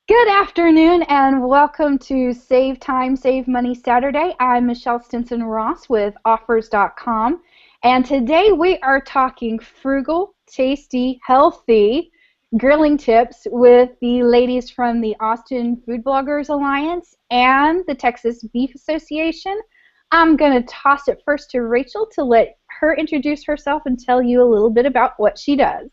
Good afternoon and welcome to Save Time, Save Money Saturday. I'm Michelle Stinson-Ross with Offers.com, and today we are talking frugal, tasty, healthy grilling tips with the ladies from the Austin Food Bloggers Alliance and the Texas Beef Association. I'm going to toss it first to Rachel to let her introduce herself and tell you a little bit about what she does.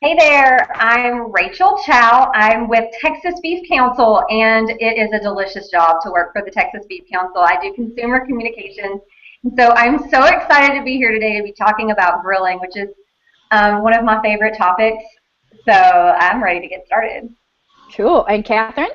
Hey there, I'm Rachel Chou. I'm with Texas Beef Council, and it is a delicious job to work for the Texas Beef Council. I do consumer communications, and so I'm so excited to be here today to be talking about grilling, which is one of my favorite topics. So I'm ready to get started. Cool. And Kathryn?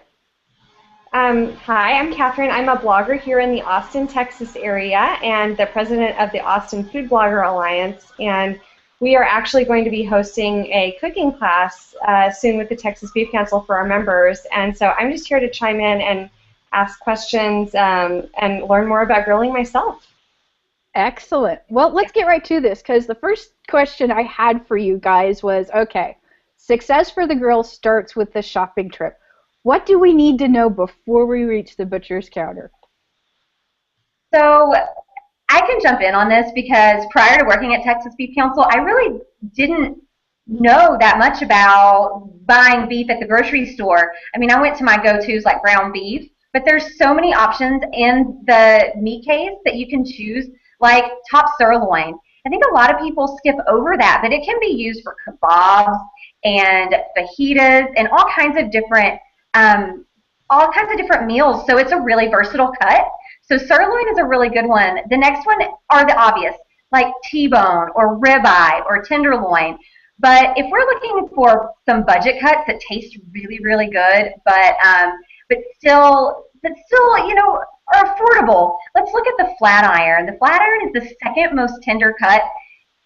Hi, I'm Kathryn. I'm a blogger here in the Austin, Texas area and the president of the Austin Food Blogger Alliance. And we are actually going to be hosting a cooking class soon with the Texas Beef Council for our members. And so I'm just here to chime in and ask questions and learn more about grilling myself. Excellent. Well, let's get right to this because the first question I had for you guys was, okay, success for the grill starts with the shopping trip. What do we need to know before we reach the butcher's counter? So I can jump in on this because prior to working at Texas Beef Council, I really didn't know that much about buying beef at the grocery store. I mean, I went to my go-tos like ground beef, but there's so many options in the meat case that you can choose, like top sirloin. I think a lot of people skip over that, but it can be used for kebabs and fajitas and all kinds of different meals. So it's a really versatile cut. So sirloin is a really good one. The next one are the obvious, like T-bone or ribeye or tenderloin. But if we're looking for some budget cuts that taste really, really good, but still, are affordable, let's look at the flat iron. The flat iron is the second most tender cut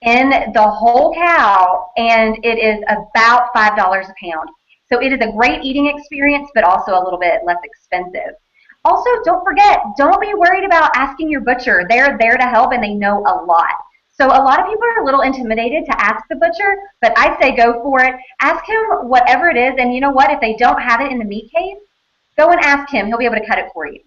in the whole cow, and it is about $5 a pound. So it is a great eating experience, but also a little bit less expensive. Also, don't forget, don't be worried about asking your butcher. They're there to help, and they know a lot. So a lot of people are a little intimidated to ask the butcher, but I say go for it. Ask him whatever it is, and you know what? If they don't have it in the meat case, go and ask him. He'll be able to cut it for you.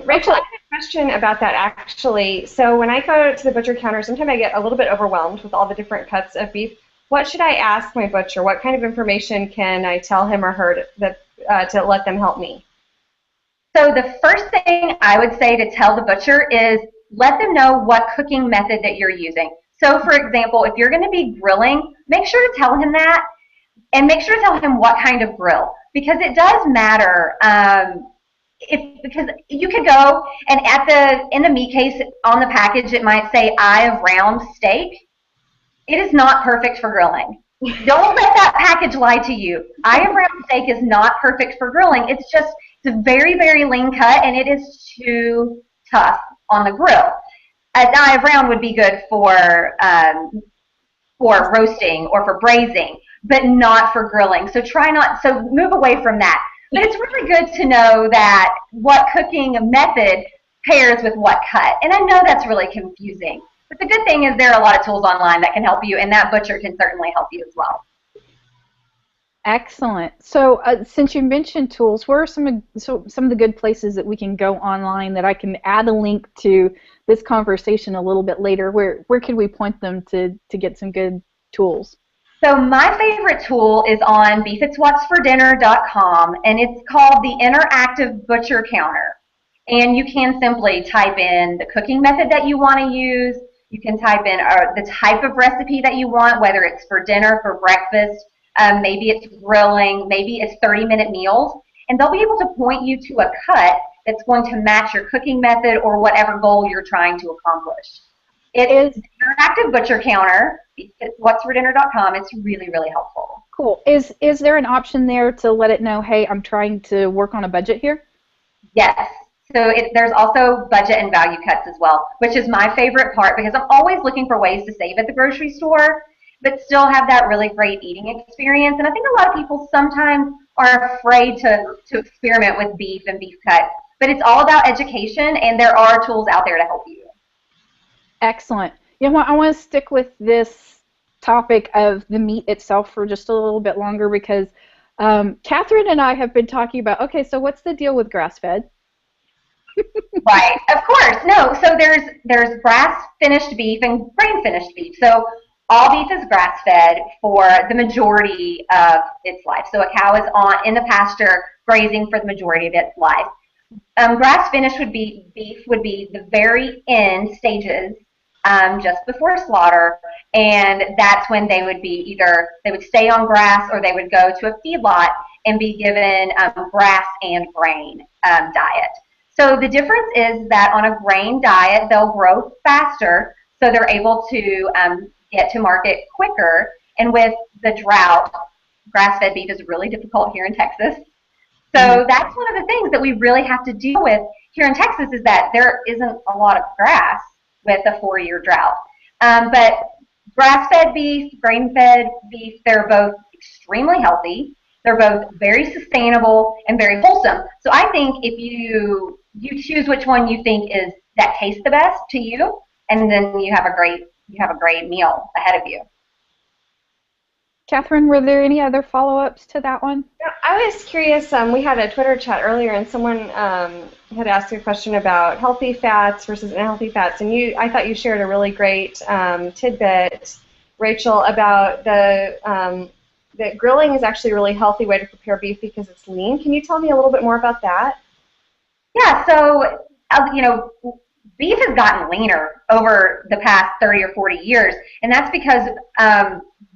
Rachel, I have a question about that actually. So when I go to the butcher counter, sometimes I get a little bit overwhelmed with all the different cuts of beef. What should I ask my butcher? What kind of information can I tell him or her to let them help me? So the first thing I would say to tell the butcher is let them know what cooking method that you're using. So for example, if you're going to be grilling, make sure to tell him that, and make sure to tell him what kind of grill, because it does matter. Because you could go and in the meat case on the package it might say eye of round steak. It is not perfect for grilling. Don't let that package lie to you. Eye of round steak is not perfect for grilling. It's a very, very lean cut, and it is too tough on the grill. An eye of round would be good for roasting or for braising, but not for grilling. So move away from that. But it's really good to know that what cooking method pairs with what cut. And I know that's really confusing. But the good thing is there are a lot of tools online that can help you, and that butcher can certainly help you as well. Excellent. So since you mentioned tools, where are some of the good places that we can go online that I can add a link to this conversation a little bit later? Where can we point them to get some good tools? So my favorite tool is on beefitswhatsfordinner.com, and it's called the Interactive Butcher Counter. And you can simply type in the cooking method that you want to use. You can type in the type of recipe that you want, whether it's for dinner, for breakfast, maybe it's grilling, maybe it's 30-minute meals. And they'll be able to point you to a cut that's going to match your cooking method or whatever goal you're trying to accomplish. It is the Interactive Butcher Counter. It's whatsfordinner.com. It's really, really helpful. Cool. Is there an option there to let it know, hey, I'm trying to work on a budget here? Yes. So there's also budget and value cuts as well, which is my favorite part because I'm always looking for ways to save at the grocery store, but still have that really great eating experience. And I think a lot of people sometimes are afraid to experiment with beef and beef cuts, but it's all about education, and there are tools out there to help you. Excellent. You know what, I want to stick with this topic of the meat itself for just a little bit longer because Kathryn and I have been talking about, okay, so what's the deal with grass-fed? Right, of course. No, so there's grass-finished beef and grain-finished beef. So all beef is grass-fed for the majority of its life. So a cow is in the pasture grazing for the majority of its life. Grass-finished beef would be the very end stages, just before slaughter, and that's when they would stay on grass or they would go to a feedlot and be given grass and grain diet. So the difference is that on a grain diet, they'll grow faster, so they're able to get to market quicker. And with the drought, grass-fed beef is really difficult here in Texas. So that's one of the things that we really have to deal with here in Texas is that there isn't a lot of grass with a 4-year drought. But grass-fed beef, grain-fed beef, they're both extremely healthy. They're both very sustainable and very wholesome. So I think if you choose which one you think that tastes the best to you, and then you have a great meal ahead of you. Kathryn, were there any other follow-ups to that one? I was curious. We had a Twitter chat earlier, and someone had asked a question about healthy fats versus unhealthy fats, and I thought you shared a really great tidbit, Rachel, about that grilling is actually a really healthy way to prepare beef because it's lean. Can you tell me a little bit more about that? Yeah. So beef has gotten leaner over the past 30 or 40 years, and that's because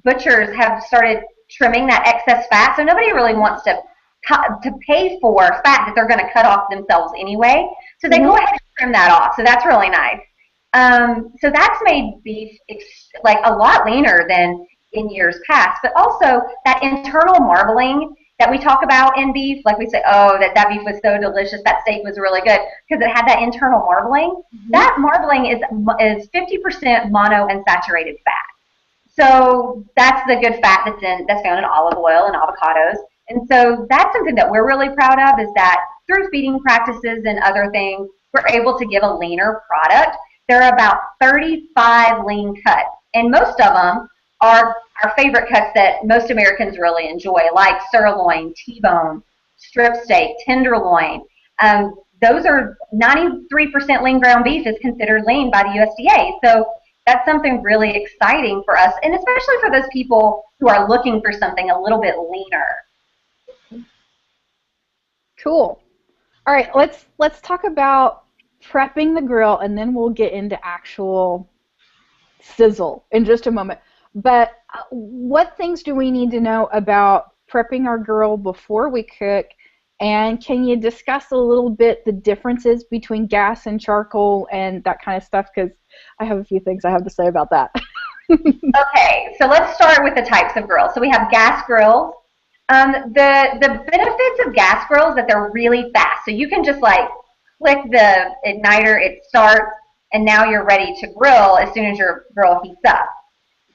butchers have started trimming that excess fat. So nobody really wants to pay for fat that they're going to cut off themselves anyway. So they go ahead and trim that off. So that's really nice. So that's made beef like a lot leaner than in years past. But also that internal marbling that we talk about in beef, like we say, oh, that beef was so delicious, that steak was really good, because it had that internal marbling. That marbling is 50% monounsaturated fat. So that's the good fat that's found in olive oil and avocados. And so that's something that we're really proud of, is that through feeding practices and other things, we're able to give a leaner product. There are about 35 lean cuts, and most of them are our favorite cuts that most Americans really enjoy, like sirloin, T-bone, strip steak, tenderloin. Those are 93% lean ground beef is considered lean by the USDA. So that's something really exciting for us, and especially for those people who are looking for something a little bit leaner. Cool. All right, let's talk about prepping the grill, and then we'll get into actual sizzle in just a moment. But what things do we need to know about prepping our grill before we cook? And can you discuss a little bit the differences between gas and charcoal and that kind of stuff? Because I have a few things I have to say about that. Okay, so let's start with the types of grills. So we have gas grills. The benefits of gas grills is that they're really fast. So you can just like click the igniter, it starts, and now you're ready to grill as soon as your grill heats up.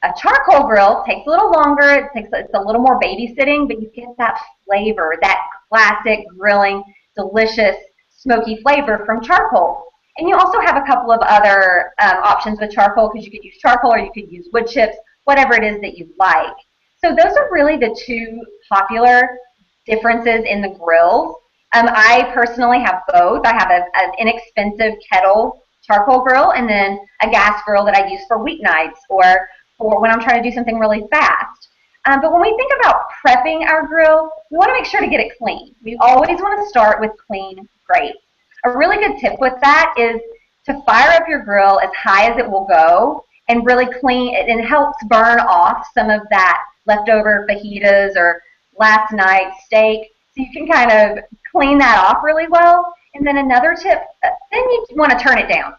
A charcoal grill takes a little longer. It's a little more babysitting, but you get that flavor, that classic grilling, delicious, smoky flavor from charcoal. And you also have a couple of other options with charcoal, because you could use charcoal or you could use wood chips, whatever it is that you like. So those are really the two popular differences in the grills. I personally have both. I have an inexpensive kettle charcoal grill and then a gas grill that I use for weeknights or when I'm trying to do something really fast. But when we think about prepping our grill, we want to make sure to get it clean. We always want to start with clean grates. A really good tip with that is to fire up your grill as high as it will go and really clean it, and it helps burn off some of that leftover fajitas or last night's steak. So you can kind of clean that off really well. And then another tip, then you want to turn it down.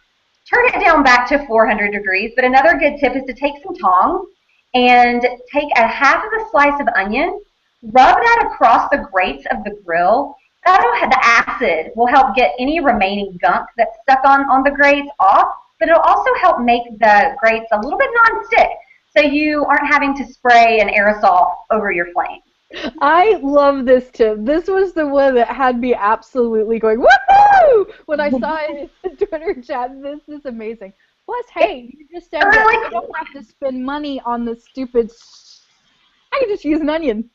Turn it down back to 400 degrees, but another good tip is to take some tongs and take a half of a slice of onion, rub that across the grates of the grill. The acid will help get any remaining gunk that's stuck on the grates off, but it'll also help make the grates a little bit non-stick, so you aren't having to spray an aerosol over your flame. I love this tip. This was the one that had me absolutely going, woohoo! When I saw it in the Twitter chat. This is amazing. Plus, hey, you just said that I don't have to spend money on the stupid. I can just use an onion.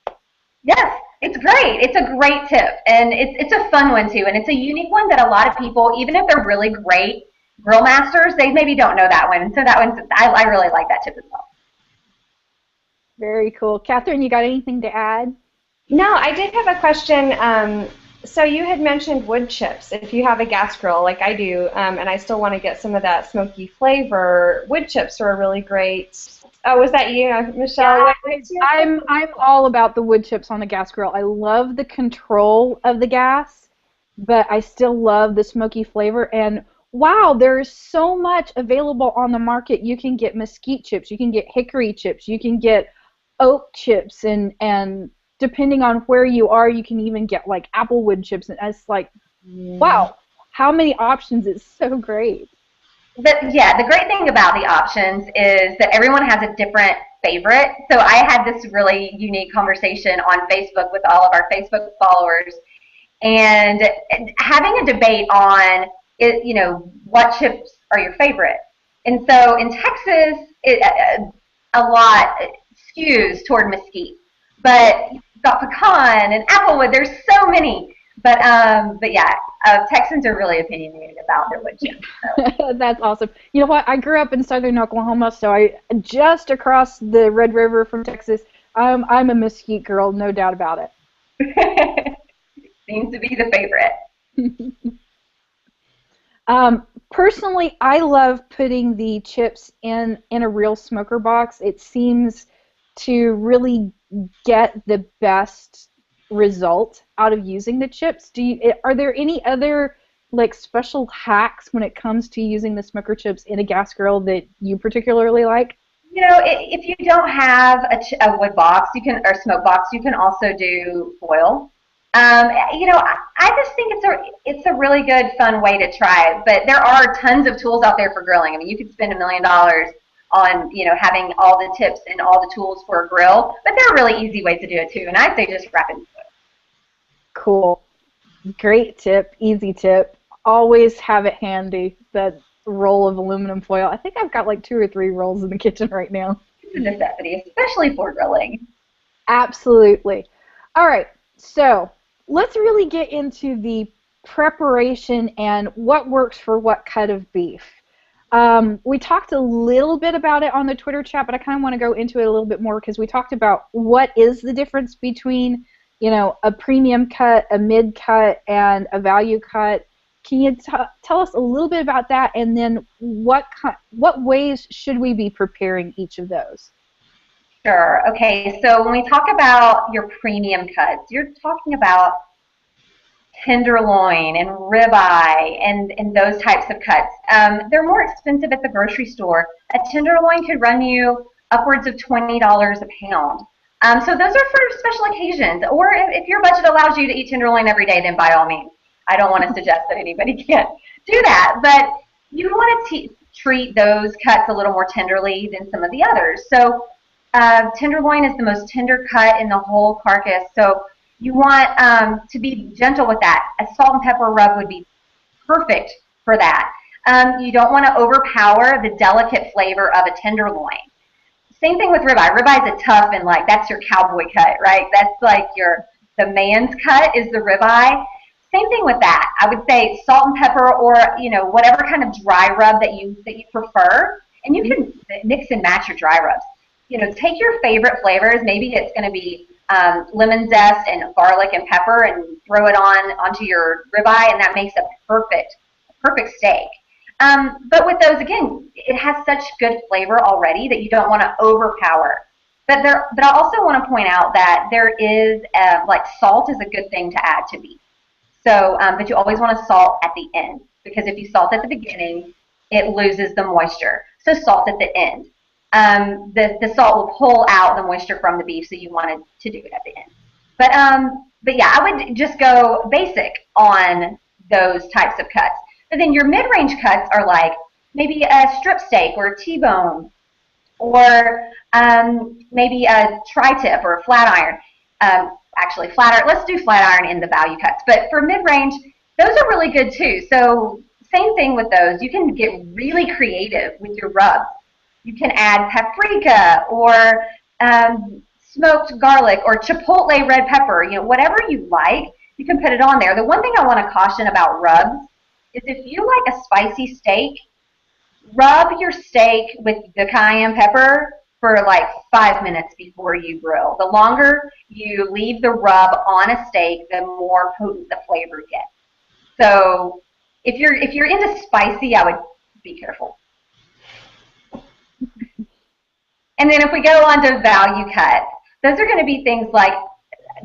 Yes, It's great. It's a great tip, and it's a fun one too, and it's a unique one that a lot of people, even if they're really great grill masters, they maybe don't know that one. And so that one's I really like that tip as well. Very cool. Kathryn, you got anything to add? No, I did have a question. So you had mentioned wood chips. If you have a gas grill like I do, and I still want to get some of that smoky flavor, wood chips are a really great. Oh, was that you, Michelle? Yeah, I'm all about the wood chips on the gas grill. I love the control of the gas, but I still love the smoky flavor. And wow, there's so much available on the market. You can get mesquite chips, you can get hickory chips, you can get oak chips, and depending on where you are, you can even get like applewood chips. And it's like, wow, how many options. It's so great. But yeah, the great thing about the options is that everyone has a different favorite. So I had this really unique conversation on Facebook with all of our Facebook followers, and having a debate on, what chips are your favorite. And so in Texas, a lot skews toward mesquite, but you've got pecan and applewood. There's so many. But yeah, Texans are really opinionated about their wood chips. So. That's awesome. You know what? I grew up in southern Oklahoma, so I just across the Red River from Texas. I'm a mesquite girl, no doubt about it. Seems to be the favorite. Personally, I love putting the chips in a real smoker box. It seems to really get the best result out of using the chips. Are there any other like special hacks when it comes to using the smoker chips in a gas grill that you particularly like? If you don't have a wood box, or smoke box, you can also do foil. I just think it's a really good, fun way to try. But there are tons of tools out there for grilling. I mean, you could spend $1 million on having all the tips and all the tools for a grill, but there are really easy ways to do it too. And I'd say just wrap it in foil. Cool, great tip, easy tip. Always have it handy. That roll of aluminum foil. I think I've got like 2 or 3 rolls in the kitchen right now. It's a necessity, especially for grilling. Absolutely. All right, so let's really get into the preparation and what works for what cut of beef. We talked a little bit about it on the Twitter chat, but I kind of want to go into it a little bit more because we talked about what is the difference between, a premium cut, a mid cut, and a value cut. Can you tell us a little bit about that, and then what ways should we be preparing each of those? Sure. Okay, so when we talk about your premium cuts, you're talking about tenderloin and ribeye and those types of cuts. They're more expensive at the grocery store. A tenderloin could run you upwards of $20 a pound. So those are for special occasions, or if your budget allows you to eat tenderloin every day, then by all means. I don't want to suggest that anybody can't do that, but you want to treat those cuts a little more tenderly than some of the others. So tenderloin is the most tender cut in the whole carcass, so you want to be gentle with that. A salt and pepper rub would be perfect for that. You don't want to overpower the delicate flavor of a tenderloin. Same thing with ribeye. Ribeye is a tough and that's your cowboy cut, right? That's like the man's cut is the ribeye. Same thing with that. I would say salt and pepper, or whatever kind of dry rub that you prefer, and you can mix and match your dry rubs. Take your favorite flavors. Maybe it's going to be lemon zest and garlic and pepper, and throw it onto your ribeye, and that makes a perfect steak. But with those, again, it has such good flavor already that you don't want to overpower. But I also want to point out that there is salt is a good thing to add to beef. So, but you always want to salt at the end, because if you salt at the beginning, it loses the moisture. So salt at the end. The salt will pull out the moisture from the beef, so you wanted to do it at the end. But yeah, I would just go basic on those types of cuts. But then your mid-range cuts are like maybe a strip steak or a T-bone, or maybe a tri-tip or a flat iron. Actually, flat iron. Let's do flat iron in the value cuts. But for mid-range, those are really good too. So same thing with those. You can get really creative with your rubs. You can add paprika or smoked garlic or chipotle red pepper, whatever you like, you can put it on there. The one thing I want to caution about rubs is if you like a spicy steak, rub your steak with the cayenne pepper for like 5 minutes before you grill. The longer you leave the rub on a steak, the more potent the flavor gets. So if you're into spicy, I would be careful. And then if we go on to value cut, those are going to be things like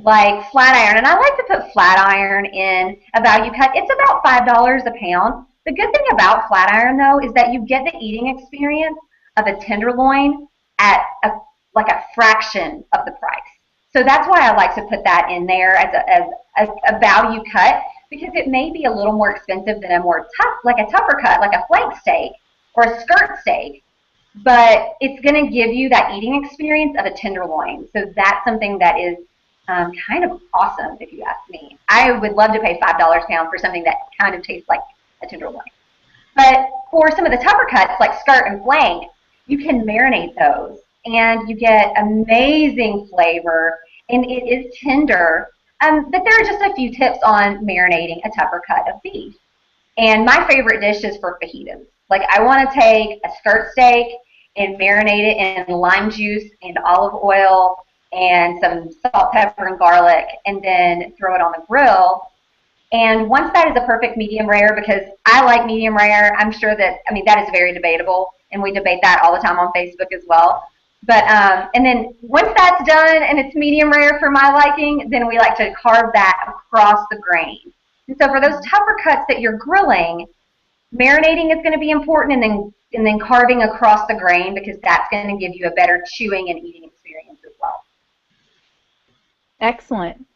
flat iron. And I like to put flat iron in a value cut. It's about $5 a pound. The good thing about flat iron, though, is that you get the eating experience of a tenderloin at a fraction of the price. So that's why I like to put that in there as a value cut, because it may be a little more expensive than a tougher cut, like a flank steak or a skirt steak. But it's going to give you that eating experience of a tenderloin. So that's something that is kind of awesome, if you ask me. I would love to pay $5 a pound for something that kind of tastes like a tenderloin. But for some of the tougher cuts, like skirt and flank, you can marinate those, and you get amazing flavor, and it is tender. But there are just a few tips on marinating a tougher cut of beef. And my favorite dish is for fajitas. Like, I want to take a skirt steak and marinate it in lime juice and olive oil and some salt, pepper, and garlic, and then throw it on the grill. And once that is a perfect medium rare, because I like medium rare, I'm sure that, that is very debatable, and we debate that all the time on Facebook as well. But, and then once that's done and it's medium rare for my liking, then we like to carve that across the grain. And so for those tougher cuts that you're grilling, marinating is going to be important, and then carving across the grain, because that's going to give you a better chewing and eating experience as well. Excellent.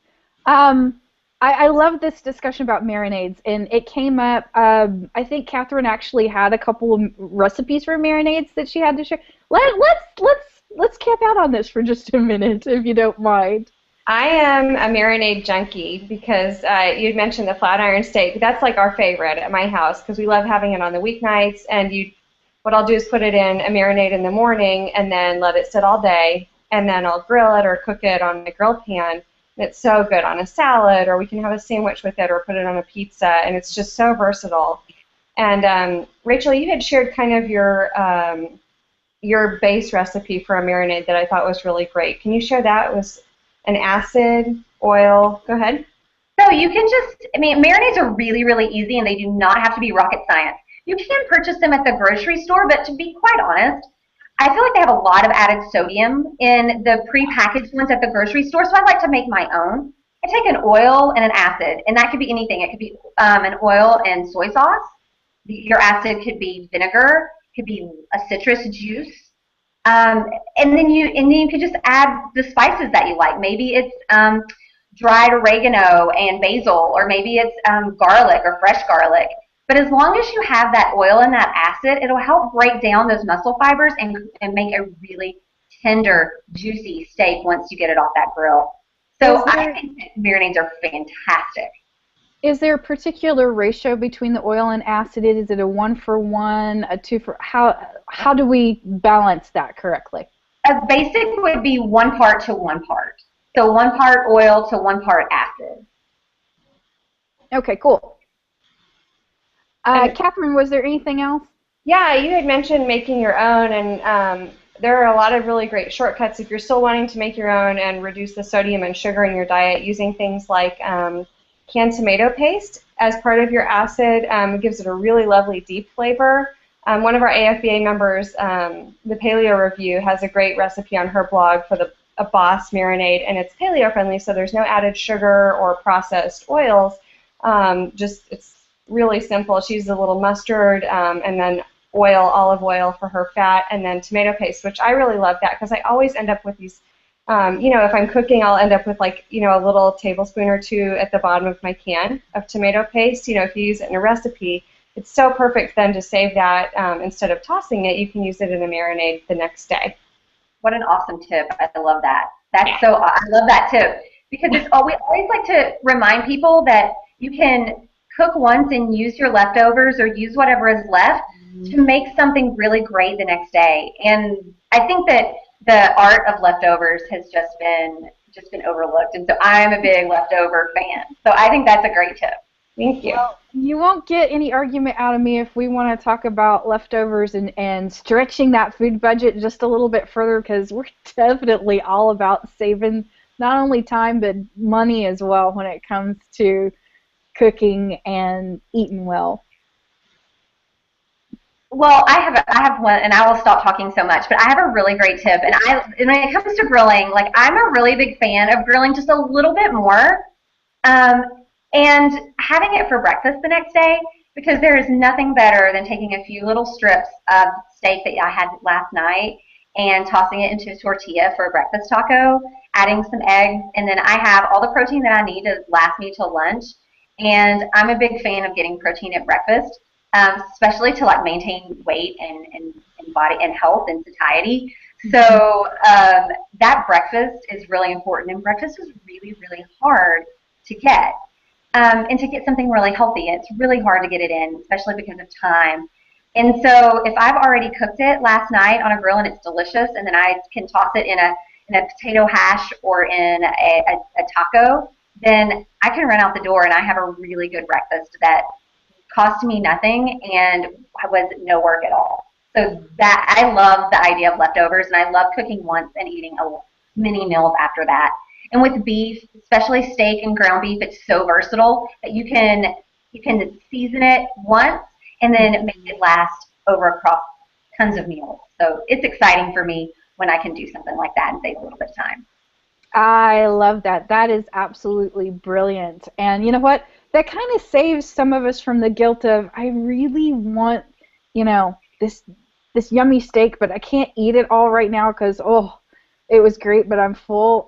I love this discussion about marinades, and it came up. I think Kathryn actually had a couple of recipes for marinades that she had to share. Let's camp out on this for just a minute, if you don't mind. I am a marinade junkie, because you'd mentioned the flat iron steak. That's like our favorite at my house, because we love having it on the weeknights. And what I'll do is put it in a marinade in the morning and then let it sit all day, and then I'll grill it or cook it on a grill pan. And it's so good on a salad, or we can have a sandwich with it, or put it on a pizza, and it's just so versatile. And Rachel, you had shared kind of your base recipe for a marinade that I thought was really great. Can you share that? It was an acid, oil. Go ahead. So you can marinades are really, really easy, and they do not have to be rocket science. You can purchase them at the grocery store, but to be quite honest, I feel like they have a lot of added sodium in the prepackaged ones at the grocery store, so I like to make my own. I take an oil and an acid, and that could be anything. It could be an oil and soy sauce. Your acid could be vinegar, could be a citrus juice. And then you could just add the spices that you like. Maybe it's dried oregano and basil, or maybe it's garlic or fresh garlic. But as long as you have that oil and that acid, it'll help break down those muscle fibers and make a really tender, juicy steak once you get it off that grill. So I think that marinades are fantastic. Is there a particular ratio between the oil and acid? Is it a 1-for-1, a 2-for? How do we balance that correctly? A basic would be 1 part to 1 part. So 1 part oil to 1 part acid. Okay, cool. Kathryn, was there anything else? Yeah, you had mentioned making your own, and there are a lot of really great shortcuts if you're still wanting to make your own and reduce the sodium and sugar in your diet, using things like canned tomato paste as part of your acid. It gives it a really lovely deep flavor. One of our AFBA members, the Paleo Review, has a great recipe on her blog for a Boss marinade, and it's paleo friendly, so there's no added sugar or processed oils. It's really simple. She uses a little mustard and then olive oil for her fat, and then tomato paste, which I really love that, because I always end up with these, if I'm cooking, I'll end up with a little tablespoon or 2 at the bottom of my can of tomato paste. If you use it in a recipe, it's so perfect then to save that. Instead of tossing it, you can use it in a marinade the next day. What an awesome tip. I love that. I love that tip, because we always like to remind people that you can cook once and use your leftovers, or use whatever is left to make something really great the next day. And I think that the art of leftovers has just been overlooked, and so I'm a big leftover fan. So I think that's a great tip. Thank you. Well, you won't get any argument out of me if we want to talk about leftovers and stretching that food budget just a little bit further, because we're definitely all about saving not only time but money as well when it comes to cooking and eating well. Well, I have one, and I will stop talking so much. But I have a really great tip, and when it comes to grilling, like I'm a really big fan of grilling just a little bit more, um, and having it for breakfast the next day, because there is nothing better than taking a few little strips of steak that I had last night and tossing it into a tortilla for a breakfast taco, adding some eggs, and then I have all the protein that I need to last me till lunch. And I'm a big fan of getting protein at breakfast, especially to like maintain weight and body and health and satiety. So that breakfast is really important, and breakfast is really, really hard to get. And to get something really healthy, it's really hard to get it in, especially because of time. And so if I've already cooked it last night on a grill and it's delicious, and then I can toss it in a potato hash or in a taco, then I can run out the door and I have a really good breakfast that cost me nothing and was no work at all. So that I love the idea of leftovers, and I love cooking once and eating many meals after that. And with beef, especially steak and ground beef, it's so versatile that you can season it once and then make it last over across tons of meals. So it's exciting for me when I can do something like that and save a little bit of time. I love that. That is absolutely brilliant. And you know what? That kind of saves some of us from the guilt of, I really want, this yummy steak, but I can't eat it all right now because, oh, it was great, but I'm full.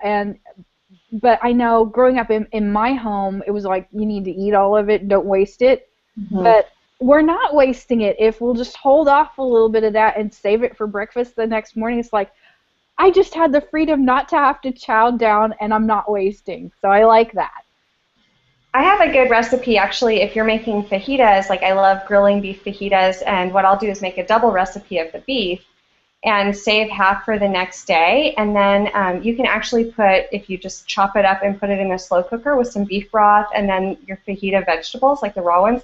But I know growing up in my home, it was like, you need to eat all of it, don't waste it. Mm-hmm. But we're not wasting it. If we'll just hold off a little bit of that and save it for breakfast the next morning, it's like, I just had the freedom not to have to chow down, and I'm not wasting. So I like that. I have a good recipe, actually, if you're making fajitas. Like, I love grilling beef fajitas, and what I'll do is make a double recipe of the beef and save half for the next day. And then you can actually put, if you just chop it up and put it in a slow cooker with some beef broth and then your fajita vegetables, like the raw ones,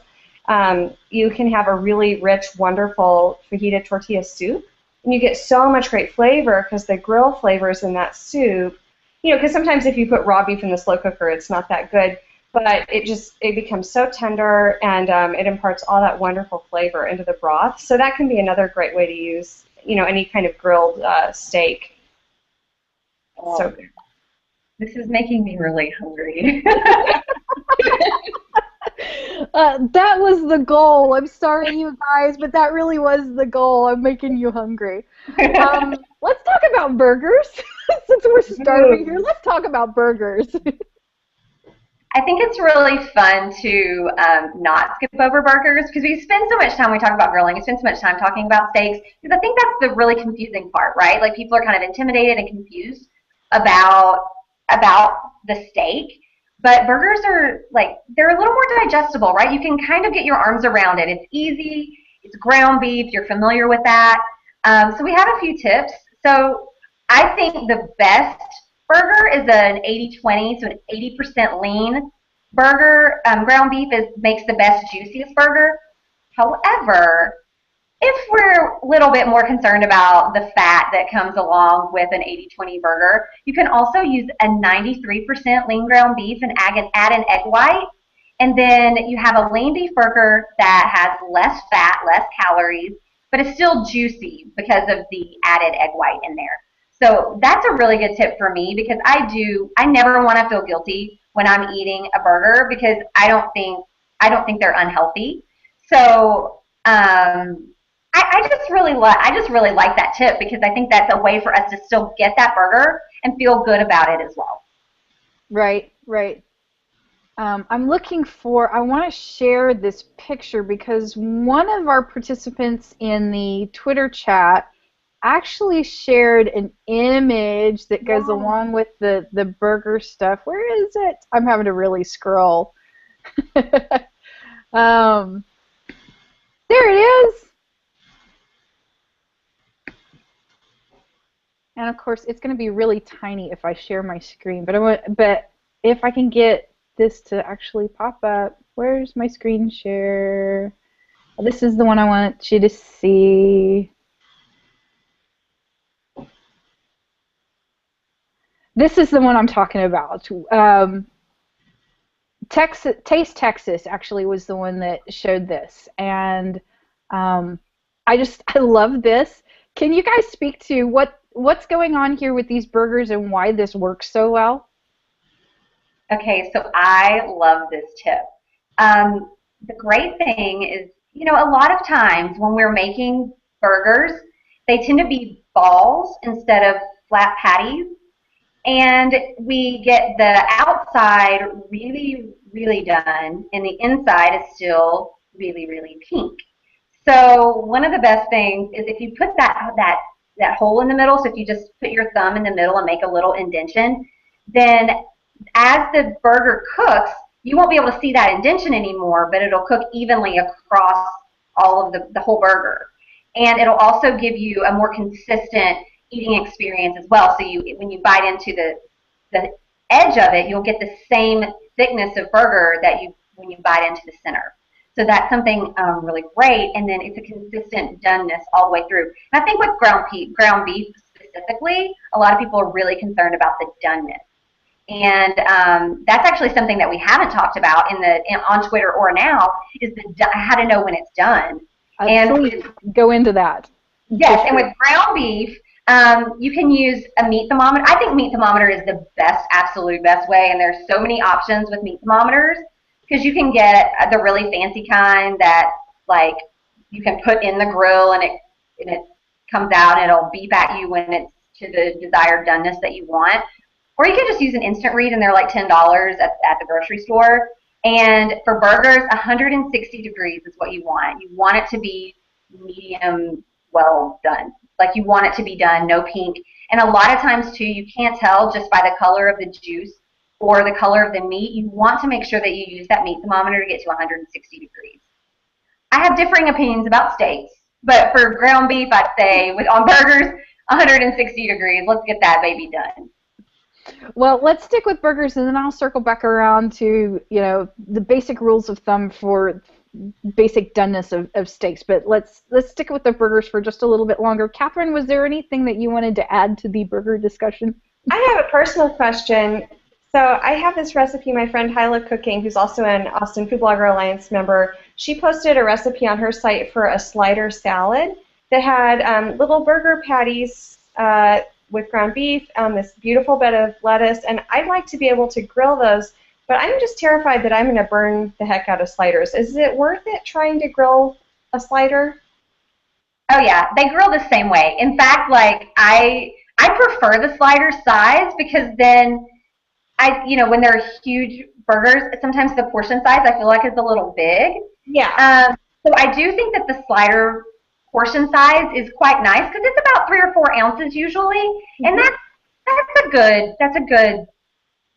you can have a really rich, wonderful fajita tortilla soup. And you get so much great flavor because the grill flavors in that soup, because sometimes if you put raw beef in the slow cooker, it's not that good. But it becomes so tender, and it imparts all that wonderful flavor into the broth. So that can be another great way to use, any kind of grilled steak. Oh, so good. This is making me really hungry. That was the goal. I'm sorry, you guys, but that really was the goal. I'm making you hungry. Let's talk about burgers. Since we're starting here, let's talk about burgers. I think it's really fun to not skip over burgers, because we spend so much time, we talk about grilling, we spend so much time talking about steaks, because I think that's the really confusing part, right? Like, people are kind of intimidated and confused about the steak. But burgers are, like, they're a little more digestible, right? You can kind of get your arms around it. It's easy. It's ground beef. You're familiar with that. So we have a few tips. So I think the best burger is an 80-20, so an 80% lean burger. Ground beef makes the best, juiciest burger. However, if we're a little bit more concerned about the fat that comes along with an 80-20 burger, you can also use a 93% lean ground beef and add an egg white. And then you have a lean beef burger that has less fat, less calories, but it's still juicy because of the added egg white in there. So that's a really good tip for me, because I never want to feel guilty when I'm eating a burger, because I don't think they're unhealthy. So I just really like that tip, because I think that's a way for us to still get that burger and feel good about it as well. Right. I'm looking I want to share this picture, because one of our participants in the Twitter chat actually shared an image that goes along with the burger stuff. Where is it? I'm having to really scroll. There it is. And of course, it's going to be really tiny if I share my screen. But if I can get this to actually pop up, where's my screen share? This is the one I want you to see. This is the one I'm talking about. Taste Texas actually was the one that showed this, and I love this. Can you guys speak to what's going on here with these burgers and why this works so well? Okay, so I love this tip. The great thing is, you know, a lot of times when we're making burgers, they tend to be balls instead of flat patties. And we get the outside really, really done, and the inside is still really, really pink. So one of the best things is if you put that hole in the middle, so if you just put your thumb in the middle and make a little indentation, then as the burger cooks, you won't be able to see that indentation anymore, but it'll cook evenly across all of the whole burger. And it'll also give you a more consistent eating experience as well. So when you bite into the edge of it, you'll get the same thickness of burger that when you bite into the center. So that's something really great, and then it's a consistent doneness all the way through. And I think with ground beef specifically, a lot of people are really concerned about the doneness. And that's actually something that we haven't talked about on Twitter or now is how to know when it's done. And go into that. Yes, and with ground beef, you can use a meat thermometer. I think meat thermometer is the absolute best way, and there's so many options with meat thermometers because you can get the really fancy kind that like you can put in the grill and it comes out and it'll beep at you when it's to the desired doneness that you want. Or you can just use an instant read, and they're like $10 at the grocery store. And for burgers, 160 degrees is what you want. You want it to be medium well done. Like you want it to be done, no pink. And a lot of times, too, you can't tell just by the color of the juice or the color of the meat. You want to make sure that you use that meat thermometer to get to 160 degrees. I have differing opinions about steaks, but for ground beef, I'd say on burgers, 160 degrees. Let's get that baby done. Well, let's stick with burgers, and then I'll circle back around to, you know, the basic rules of thumb for basic doneness of steaks. But let's stick with the burgers for just a little bit longer. Kathryn, was there anything that you wanted to add to the burger discussion? I have a personal question. So I have this recipe, my friend Hyla Cooking, who's also an Austin Food Blogger Alliance member, she posted a recipe on her site for a slider salad that had little burger patties with ground beef on this beautiful bed of lettuce, and I'd like to be able to grill those, but I'm just terrified that I'm going to burn the heck out of sliders. Is it worth it trying to grill a slider? Oh yeah, they grill the same way. In fact, like I prefer the slider size because then when they're huge burgers, sometimes the portion size I feel like is a little big. Yeah. So I do think that the slider portion size is quite nice because it's about 3 or 4 ounces usually, and that's a good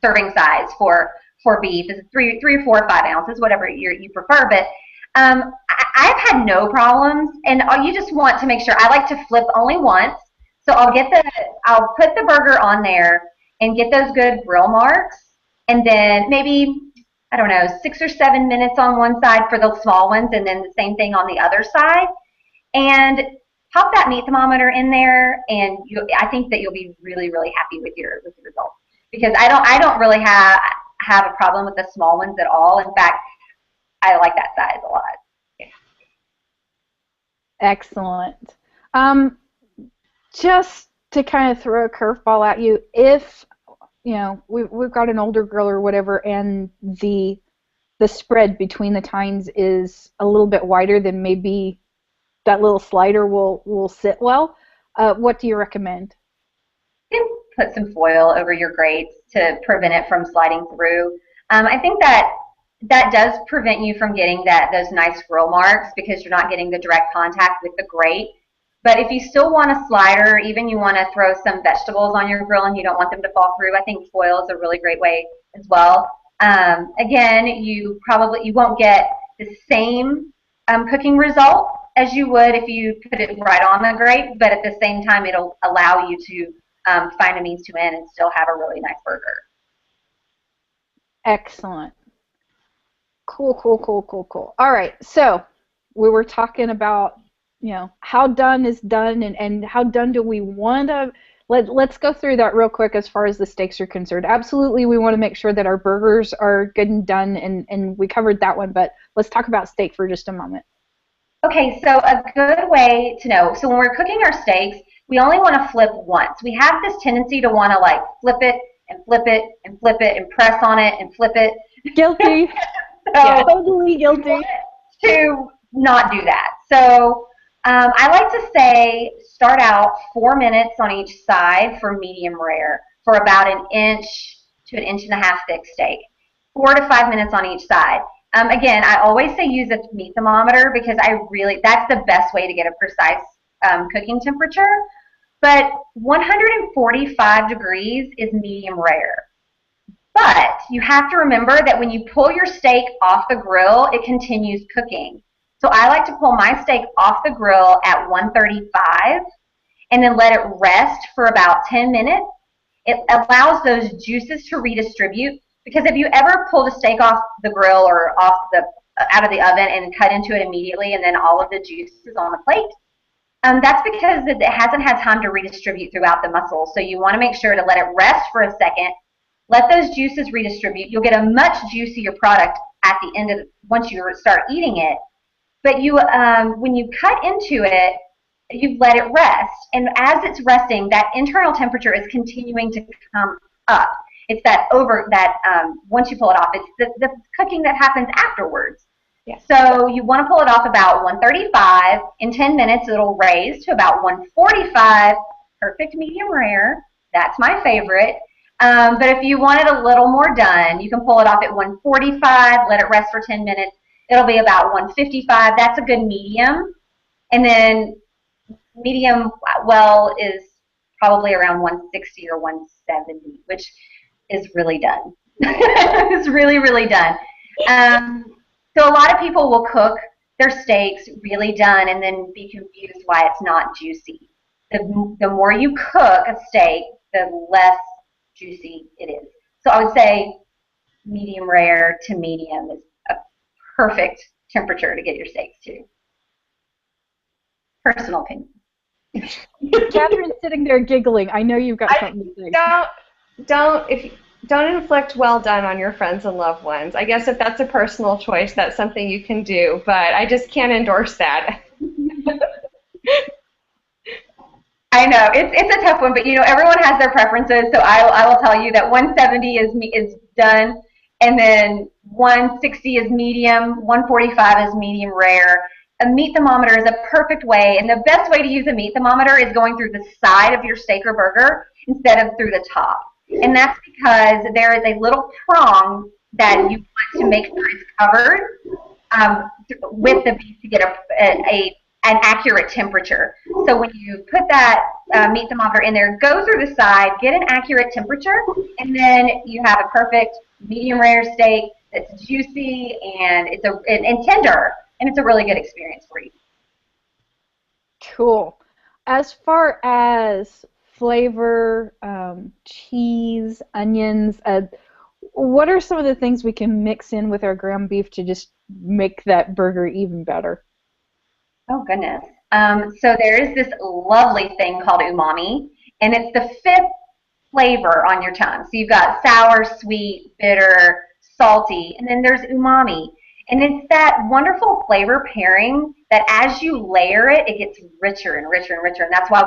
serving size for beef. Is 3 or 4 or 5 ounces, whatever you prefer. But I've had no problems, and you just want to make sure. I like to flip only once, so I'll put the burger on there and get those good grill marks, and then maybe, I don't know, 6 or 7 minutes on one side for the small ones, and then the same thing on the other side. And pop that meat thermometer in there, and I think that you'll be really, really happy with your results. Because I don't really have a problem with the small ones at all. In fact, I like that size a lot. Yeah. Excellent. Just to kind of throw a curveball at you, if we've got an older grill or whatever, and the spread between the tines is a little bit wider than maybe that little slider will sit well, what do you recommend? You can put some foil over your grates to prevent it from sliding through. I think that does prevent you from getting those nice grill marks because you're not getting the direct contact with the grate. But if you still want a slider, even you want to throw some vegetables on your grill and you don't want them to fall through, I think foil is a really great way as well. Again, you won't get the same cooking result as you would if you put it right on the grate, but at the same time, it'll allow you to find a means to end and still have a really nice burger. Excellent. Cool, cool, cool, cool, cool. All right, so we were talking about, how done is done, and how done do we want to. Let's go through that real quick as far as the steaks are concerned. Absolutely, we want to make sure that our burgers are good and done, and we covered that one, but let's talk about steak for just a moment. Okay, so a good way to know, so when we're cooking our steaks, we only want to flip once. We have this tendency to want to like flip it and flip it and flip it and press on it and flip it. Guilty. So yeah, totally guilty. To not do that. So I like to say start out 4 minutes on each side for medium rare for about 1 inch to 1.5 inches thick steak. 4 to 5 minutes on each side. Again, I always say use a meat thermometer because that's the best way to get a precise cooking temperature. But 145 degrees is medium rare. But you have to remember that when you pull your steak off the grill, it continues cooking. So I like to pull my steak off the grill at 135 and then let it rest for about 10 minutes. It allows those juices to redistribute, because if you ever pull the steak off the grill or out of the oven and cut into it immediately and then all of the juice is on the plate, that's because it hasn't had time to redistribute throughout the muscles. So you want to make sure to let it rest for a second. Let those juices redistribute. You'll get a much juicier product at the end of once you start eating it. But when you cut into it, you let it rest, and as it's resting, that internal temperature is continuing to come up. It's once you pull it off, it's the cooking that happens afterwards. Yeah. So you want to pull it off about 135. In 10 minutes, it'll raise to about 145. Perfect medium rare. That's my favorite. But if you want it a little more done, you can pull it off at 145, let it rest for 10 minutes. It'll be about 155. That's a good medium. And then medium well is probably around 160 or 170, which is really done. It's really, really done. So a lot of people will cook their steaks really done and then be confused why it's not juicy. The more you cook a steak, the less juicy it is. So I would say medium rare to medium is a perfect temperature to get your steaks to. Personal opinion. Kathryn's sitting there giggling. I know you've got something to say. Don't inflict well done on your friends and loved ones. I guess if that's a personal choice, that's something you can do, but I just can't endorse that. I know it's a tough one, but everyone has their preferences. So I will tell you that 170 is done, and then 160 is medium, 145 is medium rare. A meat thermometer is a perfect way, and the best way to use a meat thermometer is going through the side of your steak or burger instead of through the top. And that's because there is a little prong that you want to make sure is covered with the beef to get an accurate temperature. So when you put that meat thermometer in there, go through the side, get an accurate temperature, and then you have a perfect medium rare steak that's juicy and and tender, and it's a really good experience for you. Cool. As far as flavor, cheese, onions, what are some of the things we can mix in with our ground beef to just make that burger even better? Oh, goodness. So there is this lovely thing called umami, and it's the 5th flavor on your tongue. So you've got sour, sweet, bitter, salty, and then there's umami. And it's that wonderful flavor pairing that as you layer it, it gets richer and richer and richer. And that's why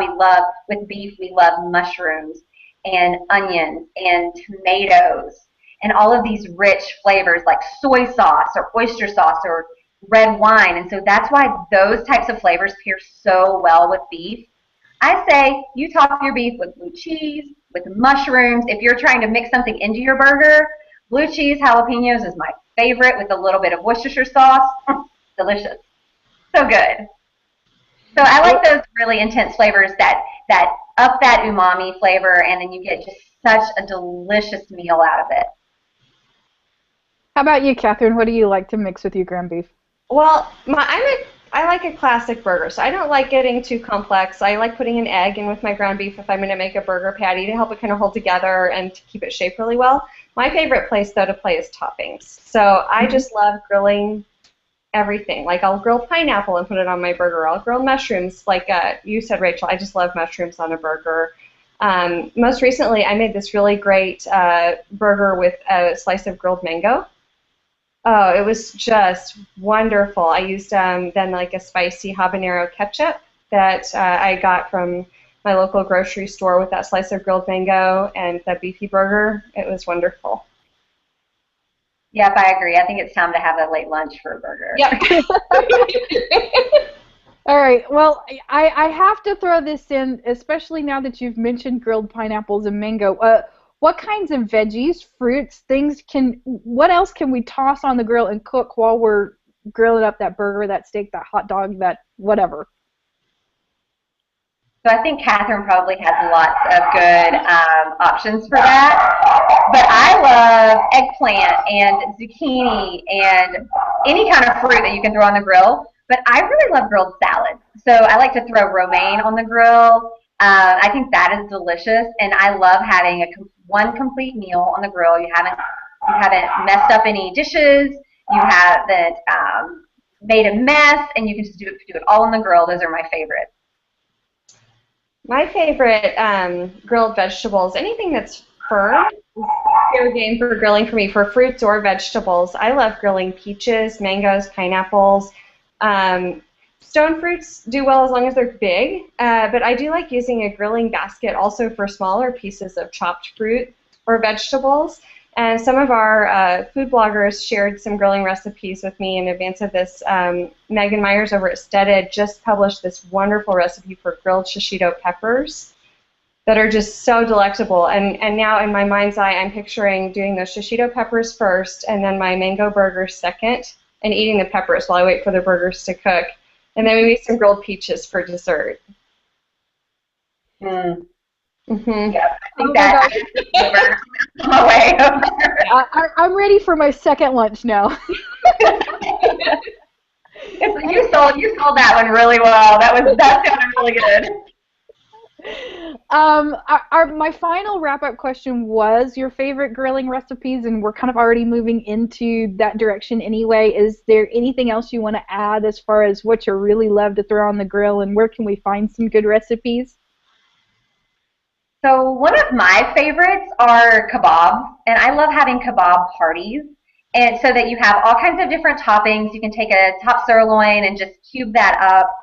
with beef, we love mushrooms and onions and tomatoes and all of these rich flavors like soy sauce or oyster sauce or red wine. And so that's why those types of flavors pair so well with beef. I say you top your beef with blue cheese, with mushrooms. If you're trying to mix something into your burger, blue cheese, jalapenos is my favorite with a little bit of Worcestershire sauce. Delicious. So good. So I like those really intense flavors that up that umami flavor, and then you get just such a delicious meal out of it. How about you, Kathryn? What do you like to mix with your ground beef? Well, I like a classic burger, so I don't like getting too complex. I like putting an egg in with my ground beef if I'm going to make a burger patty to help it kind of hold together and to keep it shaped really well. My favorite place, though, to play is toppings. So I just love grilling everything. Like I'll grill pineapple and put it on my burger. I'll grill mushrooms, like you said, Rachel. I just love mushrooms on a burger. Most recently, I made this really great burger with a slice of grilled mango. Oh, it was just wonderful. I used then like a spicy habanero ketchup that I got from my local grocery store with that slice of grilled mango and that beefy burger. It was wonderful. Yep, I agree. I think it's time to have a late lunch for a burger. Yep. All right. Well, I have to throw this in, especially now that you've mentioned grilled pineapples and mango. What kinds of veggies, fruits, what else can we toss on the grill and cook while we're grilling up that burger, that steak, that hot dog, that whatever? So I think Kathryn probably has lots of good options for that. But I love eggplant and zucchini and any kind of fruit that you can throw on the grill. But I really love grilled salads. So I like to throw romaine on the grill. I think that is delicious, and I love having one complete meal on the grill. You haven't messed up any dishes. You haven't made a mess, and you can just do it all on the grill. Those are my favorites. My favorite grilled vegetables, anything that's firm, is fair game for grilling for me, for fruits or vegetables. I love grilling peaches, mangoes, pineapples. Stone fruits do well as long as they're big, but I do like using a grilling basket also for smaller pieces of chopped fruit or vegetables. And some of our food bloggers shared some grilling recipes with me in advance of this. Megan Myers over at Steaded just published this wonderful recipe for grilled shishito peppers that are just so delectable. And now in my mind's eye, I'm picturing doing those shishito peppers first and then my mango burger second and eating the peppers while I wait for the burgers to cook. And then maybe some grilled peaches for dessert. Mm. Mm-hmm. Yeah, I think that's on my way. I'm ready for my second lunch now. You sold that one really well. That sounded really good. My final wrap-up question was your favorite grilling recipes, and we're kind of already moving into that direction anyway. Is there anything else you want to add as far as what you really love to throw on the grill, and where can we find some good recipes? So one of my favorites are kebabs, and I love having kebab parties, and so that you have all kinds of different toppings. You can take a top sirloin and just cube that up.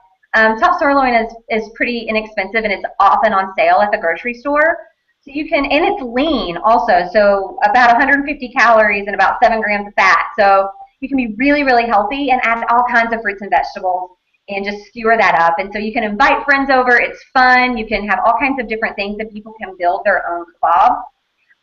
Top sirloin is pretty inexpensive, and it's often on sale at the grocery store. So you can, and it's lean also, so about 150 calories and about 7 grams of fat. So you can be really, really healthy and add all kinds of fruits and vegetables and just skewer that up. And so you can invite friends over. It's fun. You can have all kinds of different things that people can build their own kebab.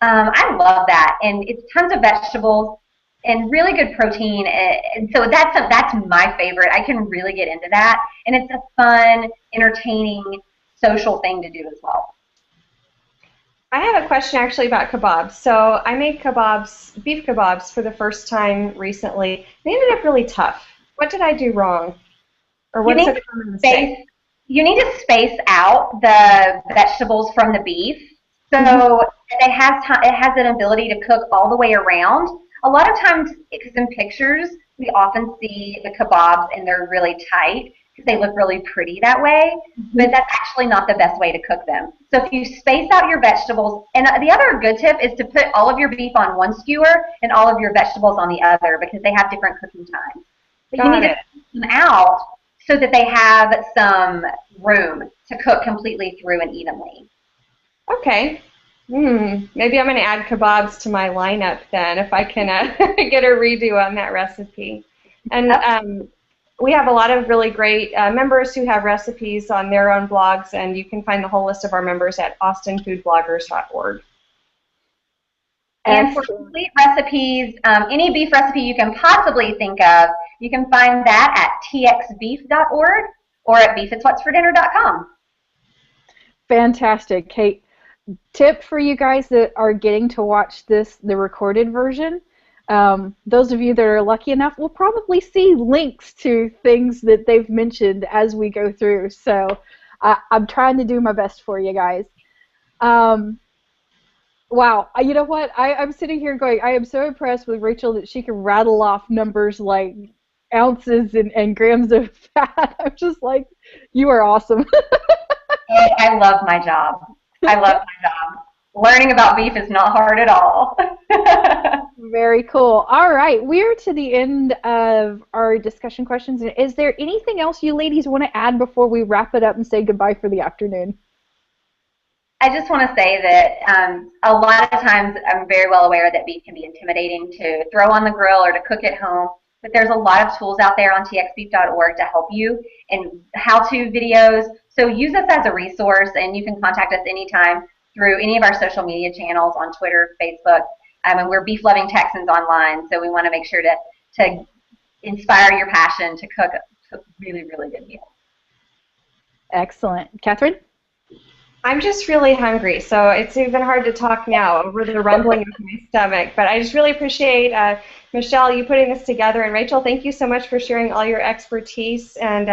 I love that, and it's tons of vegetables and really good protein, and so that's my favorite. I can really get into that, and it's a fun, entertaining, social thing to do as well. I have a question actually about kebabs. So I made kebabs, beef kebabs, for the first time recently. They ended up really tough. What did I do wrong? Or what's a common mistake? You need to space out the vegetables from the beef, so it has an ability to cook all the way around. A lot of times, because in pictures, we often see the kebabs and they're really tight because they look really pretty that way, but that's actually not the best way to cook them. So if you space out your vegetables, and the other good tip is to put all of your beef on one skewer and all of your vegetables on the other because they have different cooking times. But you need to space them out so that they have some room to cook completely through and evenly. Okay. Maybe I'm going to add kebabs to my lineup then if I can get a redo on that recipe. And we have a lot of really great members who have recipes on their own blogs, and you can find the whole list of our members at austinfoodbloggers.org. And for complete recipes, any beef recipe you can possibly think of, you can find that at TexasBeef.org or at beefitswhatsfordinner.com. Fantastic, Kate. Tip for you guys that are getting to watch the recorded version. Those of you that are lucky enough will probably see links to things that they've mentioned as we go through. So I'm trying to do my best for you guys. Wow, you know what? I'm sitting here going, I am so impressed with Rachel that she can rattle off numbers like ounces and grams of fat. I'm just like, you are awesome. I love my job. I love my job. Learning about beef is not hard at all. Very cool. All right, we're to the end of our discussion questions. Is there anything else you ladies want to add before we wrap it up and say goodbye for the afternoon? I just want to say that a lot of times I'm very well aware that beef can be intimidating to throw on the grill or to cook at home, but there's a lot of tools out there on TexasBeef.org to help you and how-to videos. So use us as a resource, and you can contact us anytime through any of our social media channels on Twitter, Facebook, and we're Beef Loving Texans online, so we want to make sure to inspire your passion to cook really, really good meals. Excellent. Kathryn? I'm just really hungry, so it's even hard to talk now over the rumbling of my stomach. But I just really appreciate, Michelle, you putting this together. And Rachel, thank you so much for sharing all your expertise. And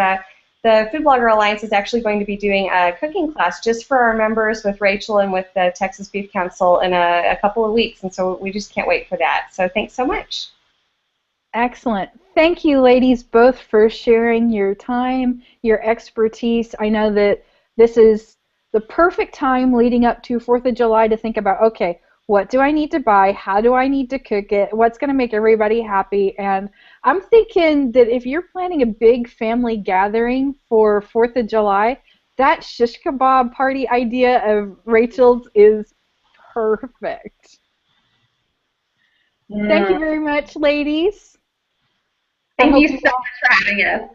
the Food Blogger Alliance is actually going to be doing a cooking class just for our members with Rachel and with the Texas Beef Council in a couple of weeks. And so we just can't wait for that. So thanks so much. Excellent. Thank you, ladies, both for sharing your time, your expertise. I know that this is the perfect time leading up to 4th of July to think about, okay, what do I need to buy? How do I need to cook it? What's going to make everybody happy? And I'm thinking that if you're planning a big family gathering for 4th of July, that shish kebab party idea of Rachel's is perfect. Thank you very much, ladies. Thank you so much for having us.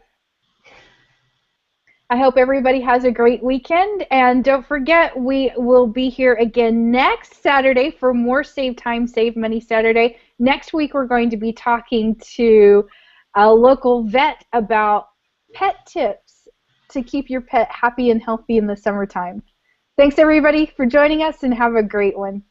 I hope everybody has a great weekend, and don't forget, we will be here again next Saturday for more Save Time, Save Money Saturday. Next week, we're going to be talking to a local vet about pet tips to keep your pet happy and healthy in the summertime. Thanks, everybody, for joining us, and have a great one.